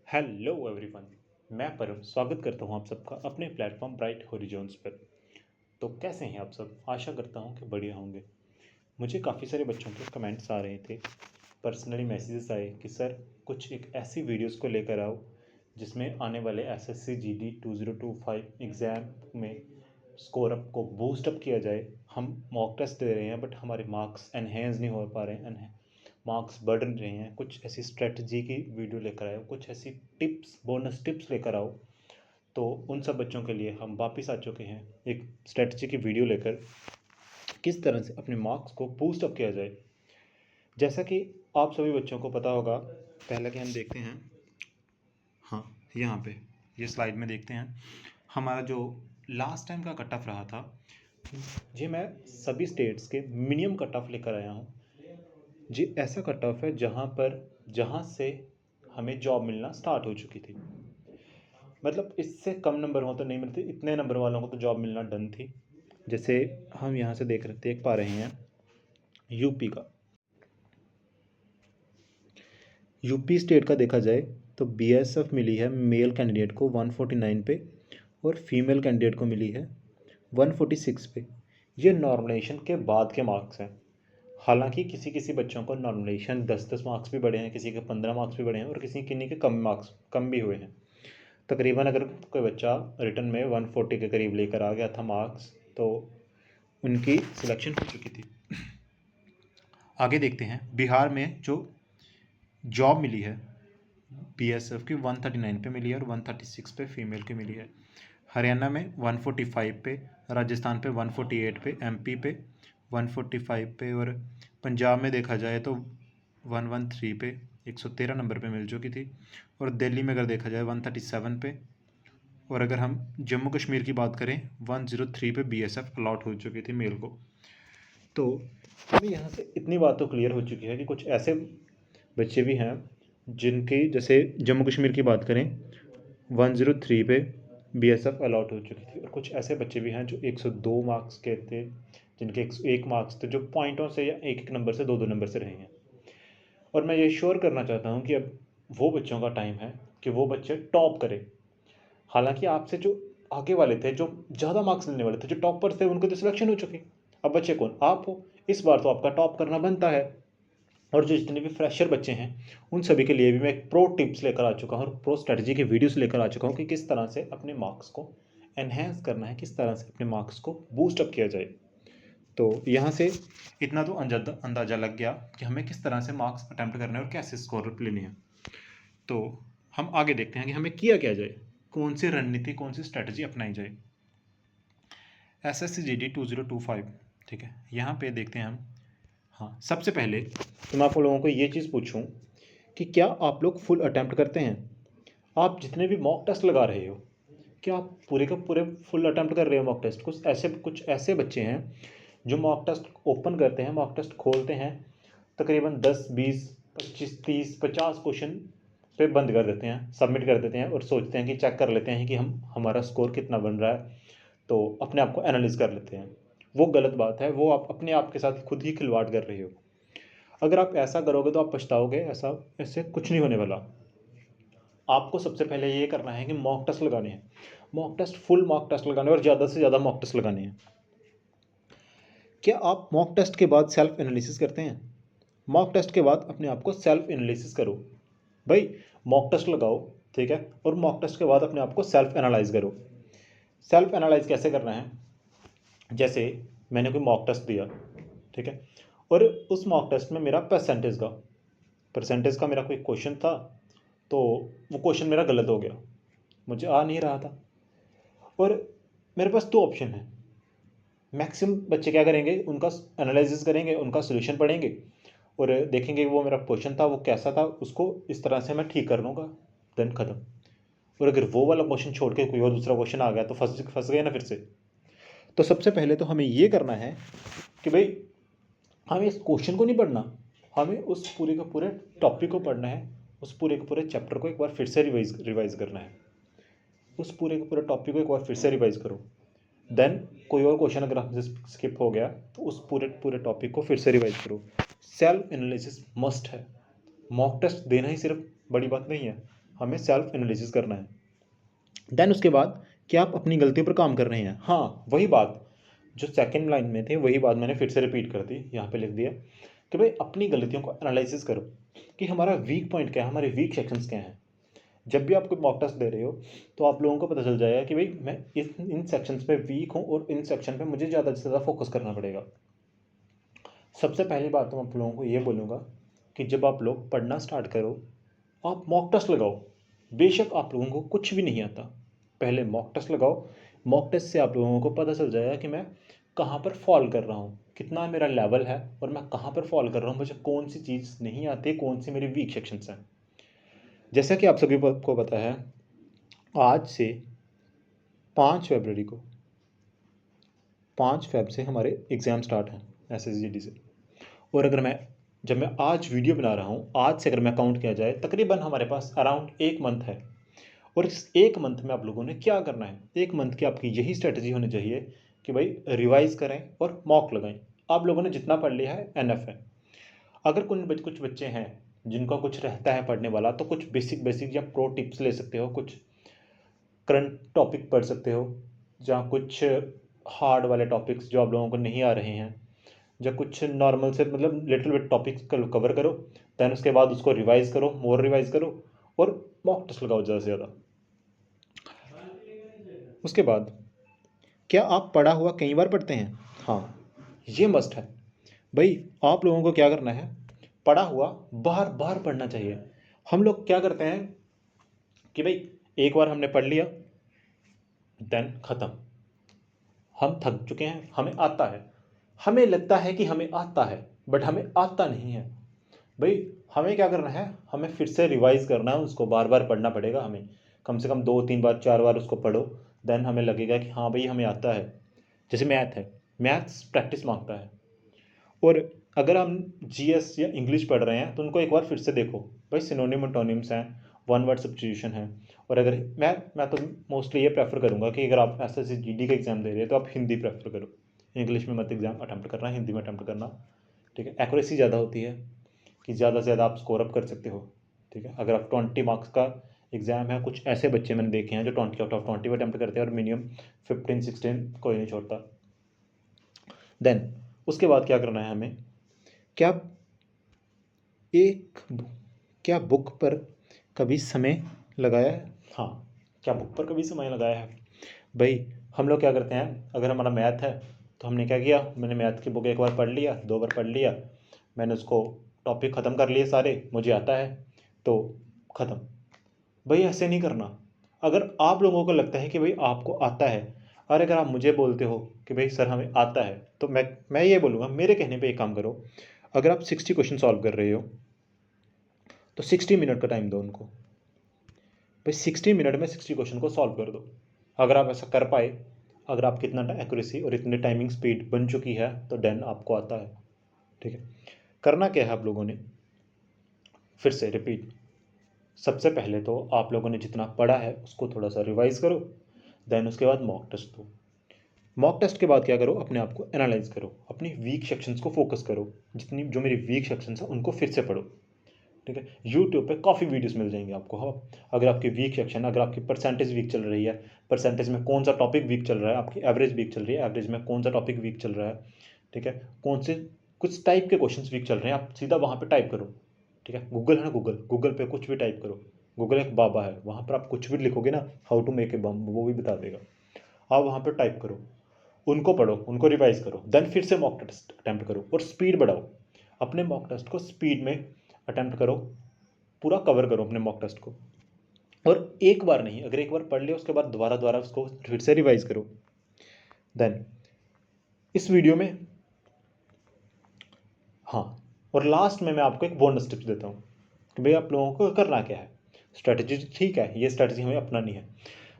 Hello everyone. मैं परम स्वागत करता हूं आप सबका अपने प्लेटफॉर्म ब्राइट हॉरिजॉन्स पर। तो कैसे हैं आप सब? आशा करता हूं कि बढ़िया होंगे। मुझे काफ़ी सारे बच्चों के कमेंट्स आ रहे थे, पर्सनली मैसेजेस आए कि सर कुछ एक ऐसी वीडियोस को लेकर आओ जिसमें आने वाले एसएससी जीडी 2025 एग्ज़ाम में स्कोर अप को बूस्ट अप किया जाए। हम मॉक टेस्ट दे रहे हैं बट हमारे मार्क्स एनहेंस नहीं हो पा रहे हैं, मार्क्स बढ़ रहे हैं। कुछ ऐसी स्ट्रेटजी की वीडियो लेकर आओ, कुछ ऐसी टिप्स, बोनस टिप्स लेकर आओ। तो उन सब बच्चों के लिए हम वापस आ चुके हैं एक स्ट्रेटजी की वीडियो लेकर, किस तरह से अपने मार्क्स को बूस्ट अप किया जाए। जैसा कि आप सभी बच्चों को पता होगा, पहले कि हम देखते हैं, हाँ यहाँ पे ये स्लाइड में देखते हैं हमारा जो लास्ट टाइम का कट ऑफ रहा था। जी मैं सभी स्टेट्स के मिनिमम कट ऑफ लेकर आया हूँ। जी ऐसा कट ऑफ है जहाँ से हमें जॉब मिलना स्टार्ट हो चुकी थी। मतलब इससे कम नंबर हो तो नहीं मिलती, इतने नंबर वालों को तो जॉब मिलना डन थी। जैसे हम यहाँ से देख पा रहे हैं यूपी का, यूपी स्टेट का देखा जाए तो बीएसएफ मिली है मेल कैंडिडेट को 149 पे और फीमेल कैंडिडेट को मिली है 146 पे। ये नॉर्मलाइजेशन के बाद के मार्क्स हैं। हालांकि किसी किसी बच्चों को नॉर्मलाइजेशन 10-10 मार्क्स भी बढ़े हैं, किसी के 15 मार्क्स भी बढ़े हैं और किन्हीं के कम मार्क्स कम भी हुए हैं। तकरीबन अगर कोई बच्चा रिटर्न में 140 के करीब लेकर आ गया था मार्क्स, तो उनकी सिलेक्शन हो चुकी थी। आगे देखते हैं बिहार में जो जॉब मिली है बीएसएफ की 139 पे मिली है और 136 पे फीमेल की मिली है। हरियाणा में 145 पे, राजस्थान पे 148 पे, एमपी पे 145 पे और पंजाब में देखा जाए तो 113 पे 113 नंबर पे मिल चुकी थी। और दिल्ली में अगर देखा जाए 137 पे, और अगर हम जम्मू कश्मीर की बात करें 103 पे बीएसएफ अलॉट हो चुकी थी मेल को। तो हमें यहाँ से इतनी बात तो क्लियर हो चुकी है कि कुछ ऐसे बच्चे भी हैं जिनकी, जैसे जम्मू कश्मीर की बात करें 103 पे बीएसएफ अलॉट हो चुकी थी, और कुछ ऐसे बच्चे भी हैं जो 102 मार्क्स के थे, जिनके 101 मार्क्स थे, जो पॉइंटों से या एक एक नंबर से दो दो नंबर से रहे हैं। और मैं ये श्योर करना चाहता हूँ कि अब वो बच्चों का टाइम है कि वो बच्चे टॉप करें। हालांकि आपसे जो आगे वाले थे, जो ज़्यादा मार्क्स लेने वाले थे, जो टॉपर थे, उनको तो सिलेक्शन हो चुकी। अब बच्चे कौन? आप हो। इस बार तो आपका टॉप करना बनता है। और जो जितने भी फ्रेशर बच्चे हैं उन सभी के लिए भी मैं एक प्रो टिप्स लेकर आ चुका हूँ, प्रो स्ट्रेटजी की वीडियोस लेकर आ चुका हूँ कि किस तरह से अपने मार्क्स को एनहेंस करना है, किस तरह से अपने मार्क्स को बूस्ट अप किया जाए। तो यहाँ से इतना तो अंदाज़ा लग गया कि हमें किस तरह से मार्क्स अटैम्प्ट करने हैं और कैसे स्कोर लेने हैं। तो हम आगे देखते हैं कि हमें किया क्या जाए, कौन सी रणनीति, कौन सी स्ट्रेटजी अपनाई जाए। S S C G D 2025, ठीक है, यहाँ पे देखते हैं हम। हाँ, सबसे पहले तो मैं आप लोगों को ये चीज़ पूछूं कि क्या आप लोग फुल अटैम्प्ट करते हैं? आप जितने भी मॉक टेस्ट लगा रहे हो, क्या आप पूरे का पूरे फुल अटैम्प्ट कर रहे हो मॉक टेस्ट? कुछ ऐसे बच्चे हैं जो मॉक टेस्ट ओपन करते हैं, मॉक टेस्ट खोलते हैं, तकरीबन 10 20 25 30 50 क्वेश्चन पे बंद कर देते हैं, सबमिट कर देते हैं और सोचते हैं कि चेक कर लेते हैं कि हमारा स्कोर कितना बन रहा है, तो अपने आप को एनालाइज कर लेते हैं। वो गलत बात है, वो आप अपने आप के साथ खुद ही खिलवाड़ कर रहे हो। अगर आप ऐसा करोगे तो आप पछताओगे। ऐसे कुछ नहीं होने वाला। आपको सबसे पहले ये करना है कि मॉक टेस्ट लगाने हैं, mock test, full mock test लगाने और ज़्यादा से ज़्यादा मॉक टेस्ट लगाने हैं। क्या आप मॉक टेस्ट के बाद सेल्फ एनालिसिस करते हैं? मॉक टेस्ट के बाद अपने आप को सेल्फ एनालिसिस करो। भाई मॉक टेस्ट लगाओ, ठीक है, और मॉक टेस्ट के बाद अपने आप को सेल्फ एनालाइज करो। सेल्फ एनालाइज कैसे करना है? जैसे मैंने कोई मॉक टेस्ट दिया, ठीक है, और उस मॉक टेस्ट में मेरा परसेंटेज का मेरा कोई क्वेश्चन था, तो वो क्वेश्चन मेरा गलत हो गया, मुझे आ नहीं रहा था, और मेरे पास दो ऑप्शन है। मैक्सिमम बच्चे क्या करेंगे, उनका एनालिसिस करेंगे, उनका सोल्यूशन पढ़ेंगे और देखेंगे वो मेरा क्वेश्चन था वो कैसा था, उसको इस तरह से मैं ठीक कर लूँगा, देन ख़त्म। और अगर वो वाला क्वेश्चन छोड़ के कोई और दूसरा क्वेश्चन आ गया तो फंस गए ना फिर से। तो सबसे पहले तो हमें ये करना है कि भाई हमें इस क्वेश्चन को नहीं पढ़ना, हमें उस पूरे का पूरे टॉपिक को पढ़ना है, उस पूरे के पूरे चैप्टर को एक बार फिर से रिवाइज करना है। उस पूरे के पूरे टॉपिक को एक बार फिर से रिवाइज करो। देन कोई और क्वेश्चन अगर हमसे स्किप हो गया तो उस पूरे पूरे टॉपिक को फिर से रिवाइज करो। सेल्फ एनालिसिस मस्ट है। मॉक टेस्ट देना ही सिर्फ बड़ी बात नहीं है, हमें सेल्फ एनालिसिस करना है। देन उसके बाद क्या आप अपनी गलतियों पर काम कर रहे हैं। हाँ, वही बात जो सेकंड लाइन में थी वही बात मैंने फिर से रिपीट कर दी, यहाँ पे लिख दिया कि भाई अपनी गलतियों को एनालिसिस करो कि हमारा वीक पॉइंट क्या है, हमारे वीक सेक्शंस क्या हैं। जब भी आप कोई मॉक टेस्ट दे रहे हो तो आप लोगों को पता चल जाएगा कि भाई मैं इन सेक्शंस पे वीक हूँ और इन सेक्शन पे मुझे ज़्यादा से ज़्यादा फोकस करना पड़ेगा। सबसे पहली बात तो मैं आप लोगों को ये बोलूँगा कि जब आप लोग पढ़ना स्टार्ट करो, आप मॉक टेस्ट लगाओ। बेशक आप लोगों को कुछ भी नहीं आता, पहले मॉक टेस्ट लगाओ। मॉक टेस्ट से आप लोगों को पता चल जाएगा कि मैं कहाँ पर फॉल कर रहा हूँ, कितना मेरा लेवल है और मैं कहाँ पर फॉल कर रहा हूँ, मुझे कौन सी चीज़ नहीं आती, कौन सी मेरी वीक सेक्शंस हैं। जैसा कि आप सभी को पता है, आज से 5 फरवरी को 5 फेब से हमारे एग्ज़ाम स्टार्ट हैं SSGD से। और अगर मैं जब मैं आज वीडियो बना रहा हूँ, आज से अगर मैं काउंट किया जाए तकरीबन हमारे पास अराउंड 1 मंथ है। और इस 1 मंथ में आप लोगों ने क्या करना है, 1 मंथ की आपकी यही स्ट्रेटजी होनी चाहिए कि भाई रिवाइज करें और मॉक लगाएं। आप लोगों ने जितना पढ़ लिया है एनफ है। अगर कुछ बच्चे हैं जिनका कुछ रहता है पढ़ने वाला, तो कुछ बेसिक बेसिक या प्रो टिप्स ले सकते हो, कुछ करंट टॉपिक पढ़ सकते हो, जहाँ कुछ हार्ड वाले टॉपिक्स जो आप लोगों को नहीं आ रहे हैं, या कुछ नॉर्मल से मतलब लिटिल बिट टॉपिक्स कवर करो। दैन उसके बाद उसको रिवाइज करो, मोर रिवाइज करो और मॉक टेस्ट लगाओ ज़्यादा से ज़्यादा। उसके बाद क्या आप पढ़ा हुआ कई बार पढ़ते हैं। हाँ, ये मस्ट है भाई। आप लोगों को क्या करना है, पढ़ा हुआ बार बार पढ़ना चाहिए। हम लोग क्या करते हैं कि भाई एक बार हमने पढ़ लिया, देन ख़त्म, हम थक चुके हैं, हमें आता है, हमें लगता है कि हमें आता है, बट हमें आता नहीं है। भाई हमें क्या करना है, हमें फिर से रिवाइज करना है, उसको बार बार पढ़ना पड़ेगा हमें, कम से कम 2 3 बार 4 बार उसको पढ़ो। देन हमें लगेगा कि हाँ भाई हमें आता है। जैसे मैथ है, मैथ्स प्रैक्टिस मांगता है। और अगर हम जीएस या इंग्लिश पढ़ रहे हैं तो उनको एक बार फिर से देखो, भाई सिनोनिम एंटोनिम्स हैं, वन वर्ड सब्स्टिट्यूशन है। और अगर मैं तो मोस्टली ये प्रेफर करूँगा कि अगर आप SSGD का एग्ज़ाम दे रहे हैं तो आप हिंदी प्रेफर करो, इंग्लिश में मत एग्ज़ाम अटैम्प्ट करना, हिंदी में अटैम्प्ट करना। ठीक है, एक्यूरेसी ज़्यादा होती है कि ज़्यादा से ज़्यादा आप स्कोर अप कर सकते हो। ठीक है, अगर आप 20 मार्क्स का एग्ज़ाम है, कुछ ऐसे बच्चे मैंने देखे हैं जो 20 आउट ऑफ 20 पे अटैम्प्ट करते हैं और मिनिमम 15 16 कोई नहीं छोड़ता। देन उसके बाद क्या करना है हमें, क्या एक क्या बुक पर कभी समय लगाया है। हाँ, क्या बुक पर कभी समय लगाया है। भाई हम लोग क्या करते हैं, अगर हमारा मैथ है तो हमने क्या किया, मैंने मैथ की बुक एक बार पढ़ लिया, 2 बार पढ़ लिया, मैंने उसको टॉपिक ख़त्म कर लिए सारे, मुझे आता है तो ख़त्म। भाई ऐसे नहीं करना। अगर आप लोगों को लगता है कि भाई आपको आता है, और अगर आप मुझे बोलते हो कि भाई सर हमें आता है, तो मैं ये बोलूँगा, मेरे कहने पे एक काम करो। अगर आप 60 क्वेश्चन सॉल्व कर रहे हो तो 60 मिनट का टाइम दो उनको। भाई 60 मिनट में 60 क्वेश्चन को सॉल्व कर दो। अगर आप ऐसा कर पाए, अगर आपकी इतना एक्यूरेसी और इतनी टाइमिंग स्पीड बन चुकी है तो देन आपको आता है। ठीक है, करना क्या है आप लोगों ने, फिर से रिपीट। सबसे पहले तो आप लोगों ने जितना पढ़ा है उसको थोड़ा सा रिवाइज करो, देन उसके बाद मॉक टेस्ट दो। मॉक टेस्ट के बाद क्या करो, अपने आप को एनालाइज करो, अपनी वीक सेक्शंस को फोकस करो, जितनी जो मेरी वीक सेक्शंस हैं उनको फिर से पढ़ो। ठीक है, यूट्यूब पे काफ़ी वीडियोस मिल जाएंगे आपको। हाँ, अगर आपकी वीक सेक्शन, अगर आपकी परसेंटेज वीक चल रही है, परसेंटेज में कौन सा टॉपिक वीक चल रहा है, आपकी एवरेज वीक चल रही है, एवरेज में कौन सा टॉपिक वीक चल रहा है। ठीक है, कौन से कुछ टाइप के क्वेश्चंस वीक चल रहे हैं, आप सीधा वहाँ पे टाइप करो। ठीक है, गूगल है ना, गूगल गूगल पे कुछ भी टाइप करो। गूगल एक बाबा है, वहाँ पर आप कुछ भी लिखोगे ना, हाउ टू मेक ए बम, वो भी बता देगा। आप वहाँ पर टाइप करो, उनको पढ़ो, उनको रिवाइज करो, देन फिर से मॉक टेस्ट अटैम्प्ट करो और स्पीड बढ़ाओ। अपने मॉक टेस्ट को स्पीड में अटैम्प्ट करो, पूरा कवर करो अपने मॉक टेस्ट को। और एक बार नहीं, अगर एक बार पढ़ लिया उसके बाद दोबारा दोबारा उसको फिर से रिवाइज करो। देन इस वीडियो में, हाँ, और लास्ट में मैं आपको एक बोनस टिप्स देता हूँ कि भाई आप लोगों को करना क्या है। स्ट्रैटेजी ठीक है, ये स्ट्रैटेजी हमें अपनानी है,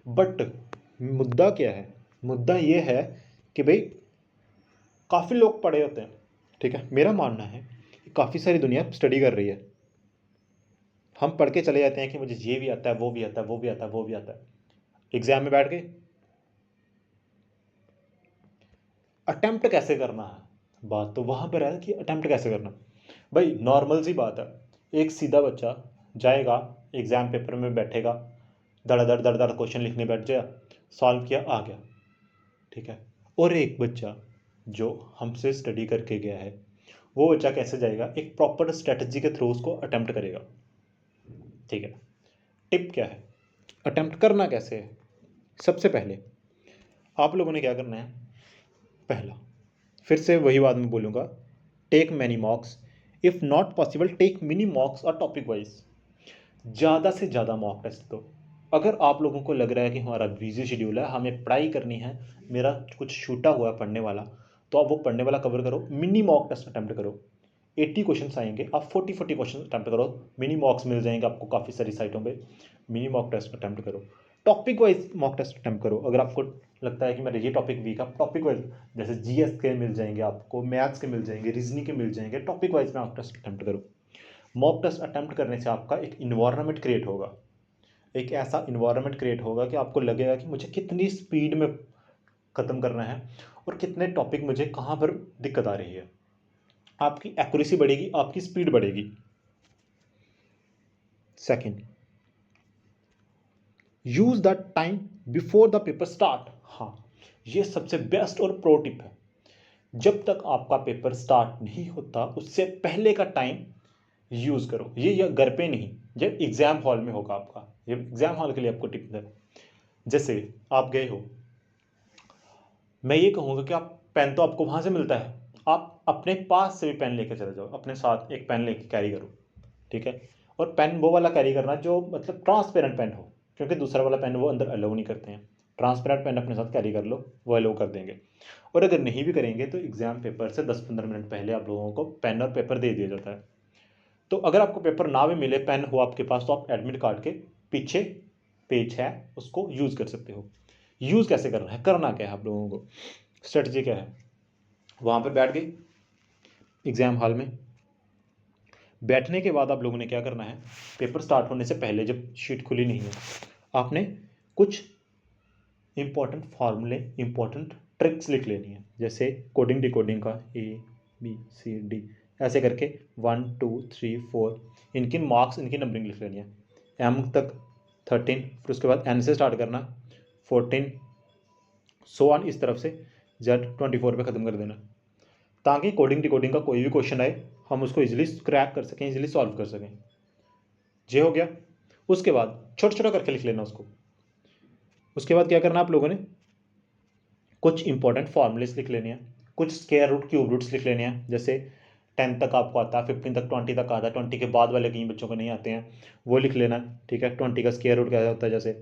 बट मुद्दा क्या है, मुद्दा ये है कि भाई काफ़ी लोग पढ़े होते हैं। ठीक है, मेरा मानना है कि काफ़ी सारी दुनिया स्टडी कर रही है, हम पढ़ के चले जाते हैं कि मुझे ये भी आता है, वो भी आता है, वो भी आता है, वो भी आता है। एग्जाम में बैठ गए, अटेम्प्ट कैसे करना है, बात तो वहाँ पर है कि अटेम्प्ट कैसे करना। भाई नॉर्मल सी बात है, एक सीधा बच्चा जाएगा, एग्ज़ाम पेपर में बैठेगा, धड़ क्वेश्चन लिखने बैठ गया, सॉल्व किया, आ गया, ठीक है। और एक बच्चा जो हमसे स्टडी करके गया है, वो बच्चा कैसे जाएगा, एक प्रॉपर स्ट्रेटजी के थ्रू उसको अटेम्प्ट करेगा, ठीक है। टिप क्या है, अटेम्प्ट करना कैसे है? सबसे पहले आप लोगों ने क्या करना है, पहला, फिर से वही बात मैं बोलूँगा, take many mocks, if not possible take mini mocks और टॉपिक वाइज। ज़्यादा से ज़्यादा मॉक टेस्ट दो। अगर आप लोगों को लग रहा है कि हमारा बिजी शेड्यूल है, हमें पढ़ाई करनी है, मेरा कुछ छूटा हुआ है पढ़ने वाला, तो आप वो पढ़ने वाला कवर करो, मिनी मॉक टेस्ट अटैम्प्ट करो। 80 क्वेश्चन आएंगे, आप 40 क्वेश्चन अटैम्प्ट करो, मिनी मॉक्स मिल जाएंगे आपको काफ़ी सारी साइटों पे, मिनी मॉक टेस्ट अटैम्प्ट करो। Topic wise mock test attempt करो। अगर आपको लगता है कि मेरा ये टॉपिक वीक है, टॉपिक वाइज, जैसे जीएस के मिल जाएंगे आपको, मैथ्स के मिल जाएंगे, रीजनिंग के मिल जाएंगे, टॉपिक वाइज में मॉक टेस्ट अटैम्प्ट करो। मॉक टेस्ट अटैम्प्ट करने से आपका एक इन्वायरमेंट क्रिएट होगा, एक ऐसा इन्वायरमेंट क्रिएट होगा कि आपको लगेगा कि मुझे कितनी स्पीड में ख़त्म करना है और कितने टॉपिक मुझे कहाँ पर दिक्कत आ रही है। आपकी एक्यूरेसी बढ़ेगी, आपकी स्पीड बढ़ेगी। Second, use the time before the paper start. हाँ, ये सबसे बेस्ट और प्रो टिप है। जब तक आपका पेपर स्टार्ट नहीं होता उससे पहले का टाइम यूज़ करो। ये घर पे नहीं, जब एग्ज़ाम हॉल में होगा आपका, जब एग्ज़ाम हॉल के लिए आपको टिप है। जैसे आप गए हो, मैं ये कहूँगा कि आप पेन तो आपको वहाँ से मिलता है, आप अपने पास से भी पेन लेके चले जाओ, अपने साथ एक पेन लेके कैरी करो, ठीक है। और पेन वो वाला कैरी करना जो मतलब ट्रांसपेरेंट पेन हो, क्योंकि दूसरा वाला पेन वो अंदर अलाउ नहीं करते हैं। ट्रांसपेरेंट पेन अपने साथ कैरी कर लो, वो अलाउ कर देंगे। और अगर नहीं भी करेंगे तो एग्ज़ाम पेपर से 10-15 मिनट पहले आप लोगों को पेन और पेपर दे दिया जाता है। तो अगर आपको पेपर ना भी मिले, पेन हो आपके पास, तो आप एडमिट कार्ड के पीछे पेज है उसको यूज़ कर सकते हो। यूज़ कैसे करना है, करना क्या है आप लोगों को, स्ट्रेटजी क्या है, वहाँ पर बैठ गए एग्ज़ाम हॉल में। बैठने के बाद आप लोगों ने क्या करना है, पेपर स्टार्ट होने से पहले, जब शीट खुली नहीं है, आपने कुछ इंपॉर्टेंट फार्मूले, इंपॉर्टेंट ट्रिक्स लिख लेनी है। जैसे कोडिंग डिकोडिंग का ABCD ऐसे करके 1 2 3 4 इनकी मार्क्स, इनकी नंबरिंग लिख लेनी है। M तक 13, फिर उसके बाद N से स्टार्ट करना 14, सो ऑन, इस तरफ से Z 24 पे ख़त्म कर देना, ताकि कोडिंग डिकोडिंग का कोई भी क्वेश्चन आए हम उसको इजीली क्रैक कर सकें, इजीली सॉल्व कर सकें। ये हो गया। उसके बाद छोटा छोटा करके लिख लेना उसको। उसके बाद क्या करना आप लोगों ने, कुछ इंपॉर्टेंट फॉर्मूलेस लिख लेने हैं, कुछ स्क्वायर रूट, क्यूब रूट्स लिख लेने हैं। जैसे 10 तक आपको आता है, 15 तक, 20 तक आता है, 20 के बाद वाले कई बच्चों को नहीं आते हैं, वो लिख लेना, ठीक है। 20 का स्क्वायर रूट क्या होता है, जैसे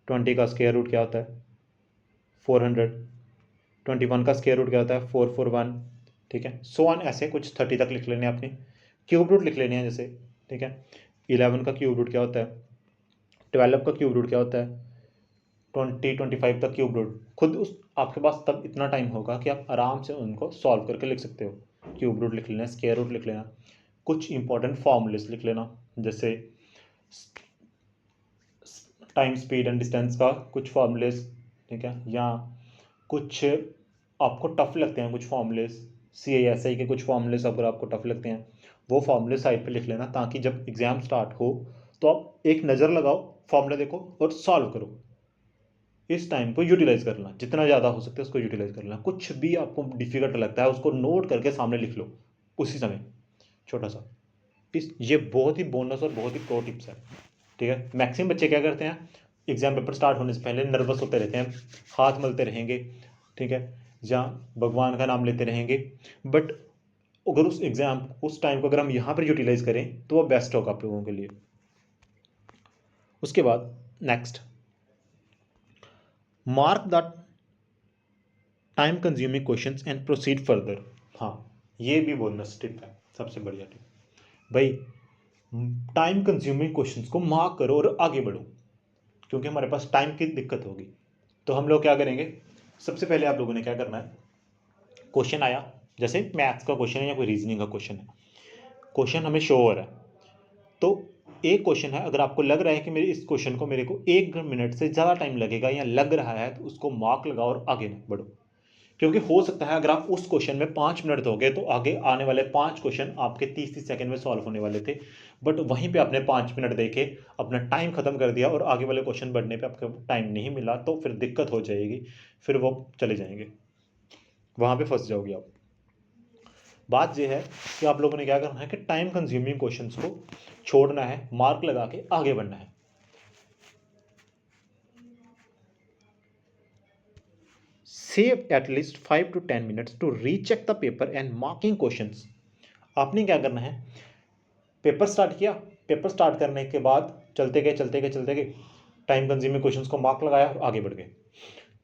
20 का स्क्वायर रूट क्या होता है 400, 21 का स्क्वायर रूट क्या होता है 441, ठीक है। सो ऑन, ऐसे कुछ 30 तक लिख लेने हैं अपने। क्यूब रूट लिख लेने हैं जैसे, ठीक है। 11 का क्यूब रूट क्या होता है, 12 का क्यूब रूट क्या होता है, 25 तक क्यूब रूट। खुद उस आपके पास तब इतना टाइम होगा कि आप आराम से उनको सॉल्व करके लिख सकते हो। क्यूब रूट लिख लेना, स्क्वायर रूट लिख लेना, कुछ इंपॉर्टेंट फॉर्मूलेस लिख लेना, जैसे टाइम, स्पीड एंड डिस्टेंस का कुछ फॉर्मूलेस, ठीक है। या कुछ आपको टफ लगते हैं कुछ फॉर्मूलेस, CISI के कुछ फॉर्मूलेस अगर आपको टफ लगते हैं, वो फॉर्मूले साइड पे लिख लेना, ताकि जब एग्ज़ाम स्टार्ट हो तो आप एक नज़र लगाओ, फॉर्मूला देखो और सॉल्व करो। इस टाइम को यूटिलाइज कर लेना, जितना ज़्यादा हो सकता है उसको यूटिलाइज कर लेना। कुछ भी आपको डिफिकल्ट लगता है उसको नोट करके सामने लिख लो उसी समय, छोटा सा। ये बहुत ही बोनस और बहुत ही प्रो टिप्स है, ठीक है। मैक्सिमम बच्चे क्या करते हैं, एग्जाम पेपर स्टार्ट होने से पहले नर्वस होते रहते हैं, हाथ मलते रहेंगे, ठीक है, या भगवान का नाम लेते रहेंगे। बट अगर उस टाइम को अगर हम यहाँ पर यूटिलाइज करें तो वो बेस्ट होगा आप लोगों के लिए। उसके बाद next, mark the time consuming questions and proceed further. हाँ, ये भी बोनस टिप है, सबसे बढ़िया टिप भाई। टाइम कंज्यूमिंग क्वेश्चंस को मार्क करो और आगे बढ़ो, क्योंकि हमारे पास टाइम की दिक्कत होगी। तो हम लोग क्या करेंगे, सबसे पहले आप लोगों ने क्या करना है, क्वेश्चन आया, जैसे मैथ्स का क्वेश्चन है या कोई रीजनिंग का क्वेश्चन है, क्वेश्चन हमें शो हो रहा है। तो एक क्वेश्चन है, अगर आपको लग रहा है कि मेरे इस क्वेश्चन को मेरे को 1 मिनट से ज़्यादा टाइम लगेगा या लग रहा है, तो उसको मार्क लगाओ और आगे बढ़ो। क्योंकि हो सकता है अगर आप उस क्वेश्चन में 5 मिनट दोगे तो आगे आने वाले 5 क्वेश्चन आपके 30-30 सेकंड में सॉल्व होने वाले थे, बट वहीं पे आपने 5 मिनट देके अपना टाइम खत्म कर दिया और आगे वाले क्वेश्चन बढ़ने पे आपको टाइम नहीं मिला, तो फिर दिक्कत हो जाएगी, फिर वो चले जाएंगे, वहाँ पे फंस जाओगे आप। बात यह है कि आप लोगों ने क्या करना है कि टाइम कंज्यूमिंग क्वेश्चंस को छोड़ना है, मार्क लगा के आगे बढ़ना है। Save at least 5 to 10 minutes to recheck the paper and marking questions. आपने क्या करना है, पेपर स्टार्ट किया, पेपर स्टार्ट करने के बाद चलते गए, टाइम कंज्यूमिंग क्वेश्चंस को मार्क लगाया, आगे बढ़ गए।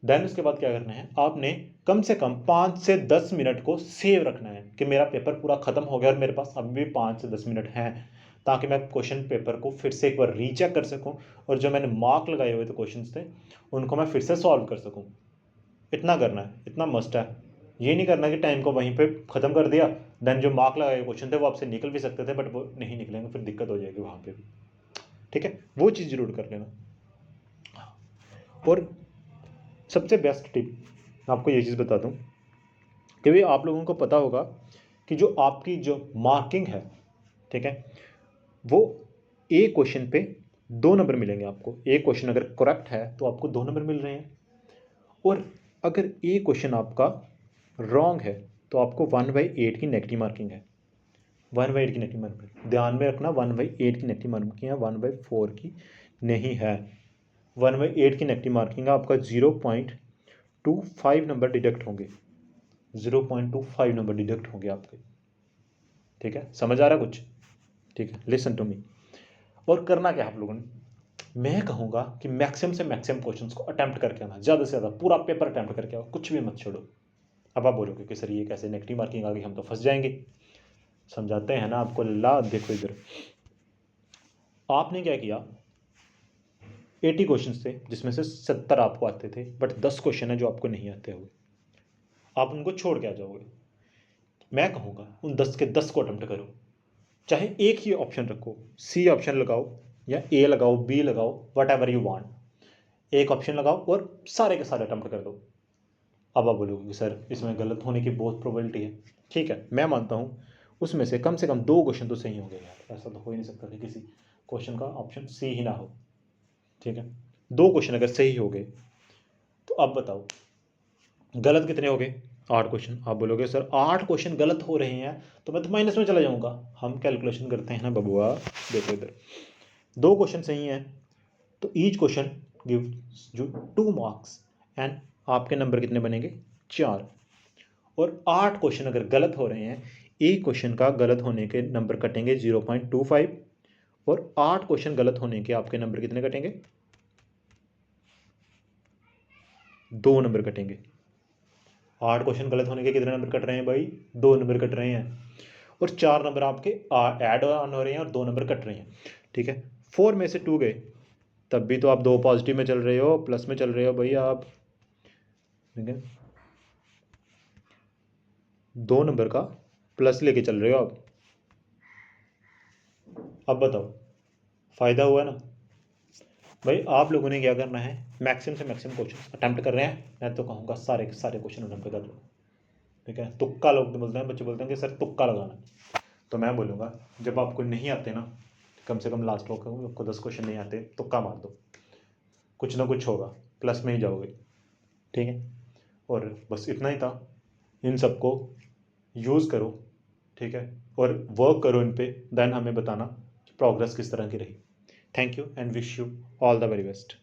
देन उसके बाद क्या करना है, आपने कम से कम 5 से 10 मिनट को सेव रखना है कि मेरा पेपर पूरा खत्म हो गया और मेरे पास अभी भी 5 से 10 मिनट हैं, ताकि मैं क्वेश्चन पेपर को फिर से एक बार रीचेक कर सकूं और जो मैंने मार्क लगाए हुए थे क्वेश्चंस थे उनको मैं फिर से सॉल्व कर सकूं। इतना करना है, इतना मस्ट है। ये नहीं करना कि टाइम को वहीं पे ख़त्म कर दिया, देन जो मार्क लगाए क्वेश्चन थे वो आपसे निकल भी सकते थे बट वो नहीं निकलेंगे, फिर दिक्कत हो जाएगी वहाँ पे भी। ठीक है, वो चीज़ जरूर कर लेना। और सबसे बेस्ट टिप मैं आपको ये चीज़ बता दूँ कि भाई आप लोगों को पता होगा कि जो आपकी जो मार्किंग है, ठीक है, वो एक क्वेश्चन पे 2 नंबर मिलेंगे आपको। एक क्वेश्चन अगर करेक्ट है तो आपको 2 नंबर मिल रहे हैं, और अगर एक क्वेश्चन आपका रॉन्ग है तो आपको 1/8 की नेगेटिव मार्किंग है। 1/8 की नेगेटिव मार्किंग ध्यान में रखना, 1/8 की नेगेटिव मार्किंग है, 1/4 की नहीं है। 1/8 की नेगेटिव मार्किंग है, आपका 0.25 नंबर डिडक्ट होंगे, 0.25 नंबर डिडक्ट होंगे आपके। ठीक है, समझ आ रहा कुछ? ठीक है, लिसन टू मी। और करना क्या आप लोगों ने, मैं कहूँगा कि मैक्सिमम से मैक्सिमम क्वेश्चंस को अटेम्प्ट करके आना, ज़्यादा से ज़्यादा पूरा पेपर अटेम्प्ट करके आओ, कुछ भी मत छोड़ो। अब आप बोलोगे कि सर ये कैसे नेगेटिव मार्किंग आ गई, हम तो फंस जाएंगे। समझाते हैं ना आपको, ला देखो इधर। आपने क्या किया, 80 क्वेश्चन थे जिसमें से 70 आपको आते थे, बट 10 क्वेश्चन है जो आपको नहीं आते हुए, आप उनको छोड़ के आ जाओगे। मैं कहूँगा उन 10 के 10 को अटेम्प्ट करो, चाहे एक ही ऑप्शन रखो, सी ऑप्शन लगाओ या ए लगाओ, बी लगाओ, वट एवर यू वांट। एक ऑप्शन लगाओ और सारे के सारे अटेम्प्ट कर दो। अब आप बोलोगे कि सर इसमें गलत होने की बहुत प्रोबेबिलिटी है। ठीक है, मैं मानता हूँ उसमें से कम 2 क्वेश्चन तो सही होंगे यार, ऐसा तो हो ही नहीं सकता कि किसी क्वेश्चन का ऑप्शन सी ही ना हो। ठीक है, 2 क्वेश्चन अगर सही हो गए तो अब बताओ गलत कितने हो गए, 8 क्वेश्चन। आप बोलोगे सर 8 क्वेश्चन गलत हो रहे हैं तो मैं तो माइनस में चला जाऊंगा। हम कैलकुलेशन करते हैं ना बबुआ, देखो इधर 2 क्वेश्चन सही हैं तो ईच क्वेश्चन गिव जो 2 मार्क्स एंड आपके नंबर कितने बनेंगे, 4। और 8 क्वेश्चन अगर गलत हो रहे हैं, एक क्वेश्चन का गलत होने के नंबर कटेंगे 0.25, और 8 क्वेश्चन गलत होने के आपके नंबर कितने कटेंगे, 2 नंबर कटेंगे। 8 क्वेश्चन गलत होने के कितने नंबर कट रहे हैं भाई, 2 नंबर कट रहे हैं, और 4 नंबर आपके ऐड ऑन हो रहे हैं और 2 नंबर कट रहे हैं। ठीक है, 4 में से 2 गए तब भी तो आप 2 पॉजिटिव में चल रहे हो, प्लस में चल रहे हो भाई आप। ठीक है, 2 नंबर का प्लस लेके चल रहे हो आप। अब बताओ फ़ायदा हुआ ना भाई। आप लोगों ने क्या करना है, मैक्सिमम से मैक्सिमम क्वेश्चन अटैम्प्ट कर रहे हैं, मैं तो कहूँगा सारे के सारे क्वेश्चन अटैम्प्ट कर लो। ठीक है, तुक्का लोग तो बोलते हैं, बच्चे बोलते हैं कि सर तुक्का लगाना, तो मैं बोलूँगा जब आपको नहीं आते ना, कम से कम लास्ट हो आपको 10 क्वेश्चन नहीं आते, तुक्का मार दो, कुछ ना कुछ होगा, प्लस में ही जाओगे। ठीक है, और बस इतना ही था। इन सबको यूज़ करो, ठीक है, और वर्क करो इन पे, देन हमें बताना प्रोग्रेस किस तरह की रही। Thank you and wish you all the very best.